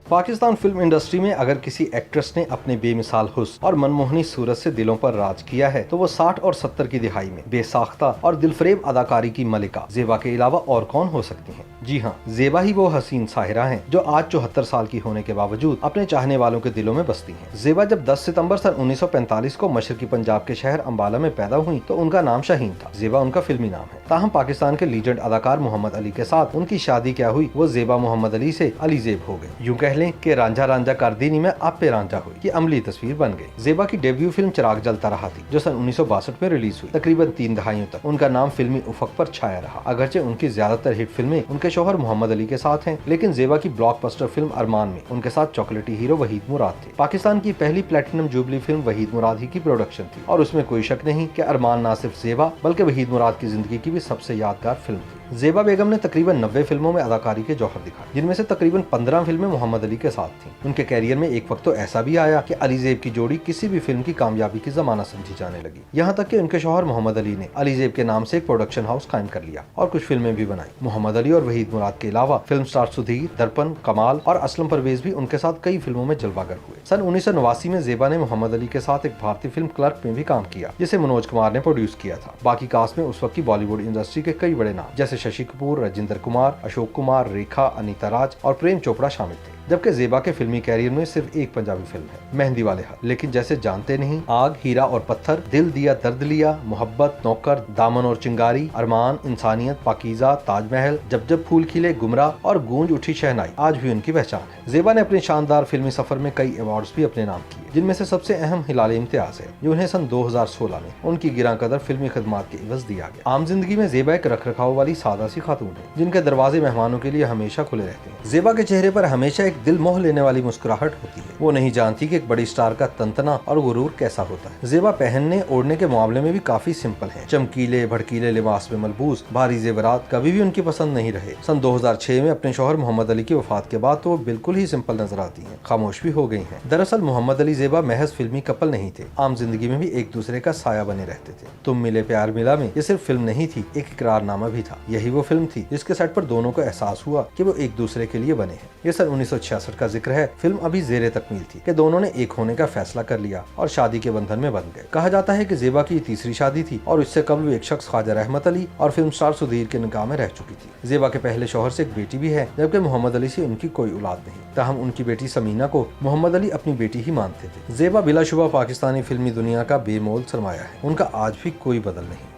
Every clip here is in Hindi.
पाकिस्तान फिल्म इंडस्ट्री में अगर किसी एक्ट्रेस ने अपने बेमिसाल हुस्न और मनमोहनी सूरत से दिलों पर राज किया है तो वो 60 और 70 की दिहाई में बेसाख्ता और दिलफरेब अदाकारी की मलिका जेबा के अलावा और कौन हो सकती हैं। जी हाँ, जेबा ही वो हसीन साहिरा हैं जो आज 74 साल की होने के बावजूद अपने चाहने वालों के दिलों में बसती हैं। जेबा जब 10 सितंबर सन 1945 को मशरकी पंजाब के शहर अम्बाला में पैदा हुई तो उनका नाम शाहीन था। जेबा उनका फिल्मी नाम है। ताहम पाकिस्तान के लीजेंड अदाकार मोहम्मद अली के साथ उनकी शादी क्या हुई, वो जेबा मोहम्मद अली से अली जेब हो गई। यूँ कह लें कि रांझा रांझा करदीनी में आप पे रांझा हुई की अमली तस्वीर बन गई। जेबा की डेब्यू फिल्म चिराग जलता रहा थी जो सन 1962 में रिलीज हुई। तकरीबन 3 दहाइयों तक उनका नाम फिल्मी उफक पर छाया रहा। अगरचे उनकी ज्यादातर हिट फिल्में उनके शौहर मोहम्मद अली के साथ हैं, लेकिन जेबा की ब्लॉकबस्टर फिल्म अरमान में उनके साथ चॉकलेटी हीरो वहीद मुराद थे। पाकिस्तान की पहली प्लेटिनम जुबली फिल्म वहीद मुराद ही की प्रोडक्शन थी और उसमें कोई शक नहीं कि अरमान न सिर्फ जेबा बल्कि वहीद मुराद की जिंदगी की भी सबसे यादगार फिल्म थी। जेबा बेगम ने तकरीबन 90 फिल्मों में अदाकारी के जौहर दिखाए, जिनमें से तकरीबन 15 फिल्में मोहम्मद अली के साथ थीं। उनके कैरियर में एक वक्त तो ऐसा भी आया कि अली जेब की जोड़ी किसी भी फिल्म की कामयाबी की जमाना समझी जाने लगी। यहाँ तक कि उनके शौहर मोहम्मद अली ने अली जेब के नाम से एक प्रोडक्शन हाउस कायम कर लिया और कुछ फिल्में भी बनाई। मोहम्मद अली और वहीद मुराद के अलावा फिल्म स्टार सुधीर, दर्पण, कमाल और असलम परवेज भी उनके साथ कई फिल्मों में जलवागर हुए। सन 1989 में जेबा ने मोहम्मद अली के साथ एक भारतीय फिल्म क्लर्क में भी काम किया, जिसे मनोज कुमार ने प्रोड्यूस किया था। बाकी कास्ट में उस वक्त की बॉलीवुड इंडस्ट्री के कई बड़े नाम जैसे शशि कपूर, राजेंद्र कुमार, अशोक कुमार, रेखा, अनीता राज और प्रेम चोपड़ा शामिल थे। जबकि जेबा के फिल्मी कैरियर में सिर्फ एक पंजाबी फिल्म है, मेहंदी वाले हाथ। लेकिन जैसे जानते नहीं, आग, हीरा और पत्थर, दिल दिया दर्द लिया, मोहब्बत, नौकर, दामन और चिंगारी, अरमान, इंसानियत, पाकीज़ा, ताजमहल, जब जब फूल खिले, गुमराह और गूंज उठी शहनाई आज भी उनकी पहचान है। जेबा ने अपने शानदार फिल्मी सफर में कई अवार्ड्स भी अपने नाम किए, जिनमें से सबसे अहम हिलाल इम्तियाज है जो उन्हें सन 2016 में उनकी गिरां कदर फिल्मी खिदमात के इवज दिया गया। आम जिंदगी में जेबा एक रख रखाव वाली सादा सी खातून है जिनके दरवाजे मेहमानों के लिए हमेशा खुले रहते हैं। जेबा के चेहरे पर हमेशा एक दिल मोह लेने वाली मुस्कुराहट होती है। वो नहीं जानती कि एक बड़ी स्टार का तंतना और गुरूर कैसा होता है। जेबा पहनने ओढ़ने के मामले में भी काफी सिंपल है। चमकीले भड़कीले लिबास में मलबूस भारी जेवरात कभी भी उनकी पसंद नहीं रहे। सन 2006 में अपने शौहर मोहम्मद अली की वफात के बाद तो वो बिल्कुल ही सिंपल नजर आती हैं, खामोश भी हो गई हैं। दरअसल मोहम्मद अली जेबा महज फिल्मी कपल नहीं थे, आम जिंदगी में भी एक दूसरे का साया बने रहते थे। तुम मिले प्यार मिला में ये सिर्फ फिल्म नहीं थी, एक इकरारनामा भी था। यही वो फिल्म थी जिसके सेट पर दोनों को एहसास हुआ कि वो एक दूसरे के लिए बने हैं। ये सन 1966 का जिक्र है। फिल्म अभी ज़ेरे तकमील थी कि दोनों ने एक होने का फैसला कर लिया और शादी के बंधन में बंध गए। कहा जाता है कि जेबा की तीसरी शादी थी और इससे कबल भी एक शख्स ख्वाजा रहमत अली और फिल्म स्टार सुधीर के निकाह में रह चुकी थी। जेबा के पहले शौहर से एक बेटी भी है, जबकि मोहम्मद अली से उनकी कोई औलाद नहीं। ताहम उनकी बेटी समीना को मोहम्मद अली अपनी बेटी ही मानते थे। जेबा बिलाशुबा पाकिस्तानी फिल्मी दुनिया का बेमोल सरमाया है, उनका आज भी कोई बदल नहीं।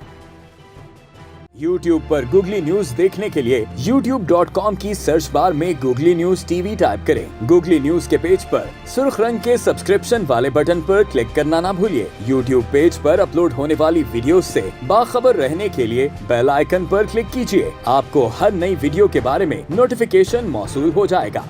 YouTube पर गूगली न्यूज देखने के लिए youtube.com की सर्च बार में गूगली न्यूज टीवी टाइप करें। गूगली न्यूज के पेज पर सुर्ख रंग के सब्सक्रिप्शन वाले बटन पर क्लिक करना ना भूलिए। YouTube पेज पर अपलोड होने वाली वीडियोस से बाखबर रहने के लिए बेल आइकन पर क्लिक कीजिए। आपको हर नई वीडियो के बारे में नोटिफिकेशन मौसूल हो जाएगा।